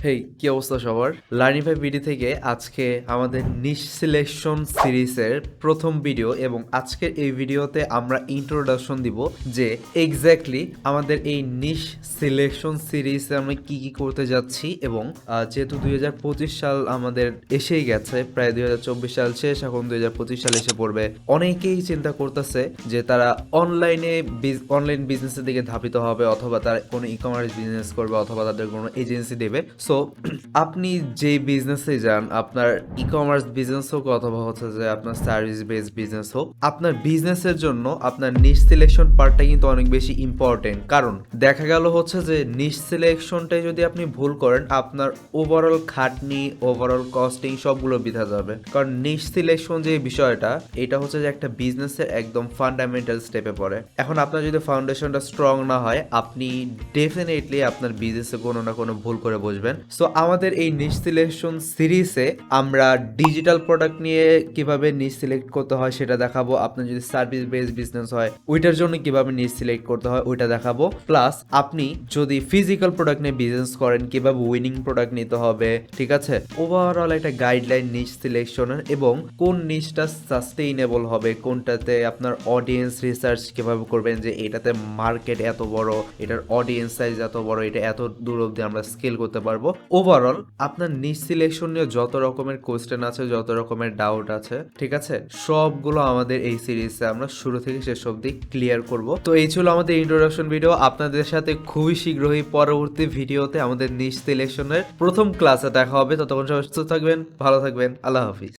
হেই, কি অবস্থা সবার? লার্নিফাই বিডি থেকে আজকে আমাদের নিশ সিলেকশন সিরিজের প্রথম ভিডিও এবং আজকের এই ভিডিওতে আমরা ইন্ট্রোডাকশন দিব যে এক্স্যাক্টলি আমাদের এই নিশ সিলেকশন সিরিজে আমরা কি কি করতে যাচ্ছি এবং যেহেতু 2025 সাল আমাদের এসেই গেছে, প্রায় 2024 সাল শেষ, এখন 2025 সাল এসে পড়বে। অনেকেই চিন্তা করতেছে যে তারা অনলাইন বিজনেসের দিকে ধাবিত হবে, অথবা তারা কোনো ই কমার্স বিজনেস করবে, অথবা তাদের কোনো এজেন্সি দেবে। সো আপনি যে বিজনেসে যান, আপনার ই কমার্স বিজনেস হোক অথবা হচ্ছে যে আপনার সার্ভিস বেস বিজনেস হোক, আপনার বিজনেসের জন্য আপনার নিশ সিলেকশন পার্টটা কিন্তু অনেক বেশি ইম্পর্টেন্ট। কারণ দেখা গেল হচ্ছে যে নিশ সিলেকশনটাই যদি আপনি ভুল করেন, আপনার ওভারঅল খাটনি, ওভারঅল কস্টিং সবগুলো বৃথা যাবে। কারণ নিশ সিলেকশন যে বিষয়টা, এটা হচ্ছে যে একটা বিজনেসের একদম ফান্ডামেন্টাল স্টেপে পড়ে। এখন আপনার যদি ফাউন্ডেশনটা স্ট্রং না হয়, আপনি ডেফিনেটলি আপনার বিজনেসে কোনো না কোনো ভুল করে বসবেন। সো আমাদের এই নিশ সিলেকশন সিরিজে আমরা ডিজিটাল প্রোডাক্ট নিয়ে কিভাবে নিশ সিলেক্ট করতে হয় সেটা দেখাবো। আপনার যদি সার্ভিস বেস বিজনেস হয়, ওইটার জন্য কিভাবে নিশ সিলেক্ট করতে হয় ওইটা দেখাবো। প্লাস আপনি যদি ফিজিক্যাল প্রোডাক্ট নিয়ে বিজনেস করেন, কিভাবে উইনিং প্রোডাক্ট নিতে হবে, ঠিক আছে, ওভারঅল একটা গাইডলাইন নিশ সিলেকশনের, এবং কোন নিশটা সাস্টেইনেবল হবে, কোনটাতে আপনার অডিয়েন্স রিসার্চ কিভাবে করবেন যে এটাতে মার্কেট এত বড়, এটার অডিয়েন্স সাইজ এত বড়, এটা এত দূর অব্দি আমরা স্কেল করতে পারবো। ওভারঅল আপনার নিশ সিলেকশন নিয়ে যত রকমের কোয়েশ্চেন আছে, যত রকমের ডাউট আছে, ঠিক আছে, সবগুলো আমাদের এই সিরিজে আমরা শুরু থেকে শেষ অব্দি ক্লিয়ার করব। তো এই ছিল আমাদের ইন্ট্রোডাকশন ভিডিও। আপনাদের সাথে খুবই শীঘ্রই পরবর্তী ভিডিওতে আমাদের নিশ সিলেকশনের প্রথম ক্লাসে দেখা হবে। ততক্ষণ সবাই সুস্থ থাকবেন, ভালো থাকবেন, আল্লাহ হাফিজ।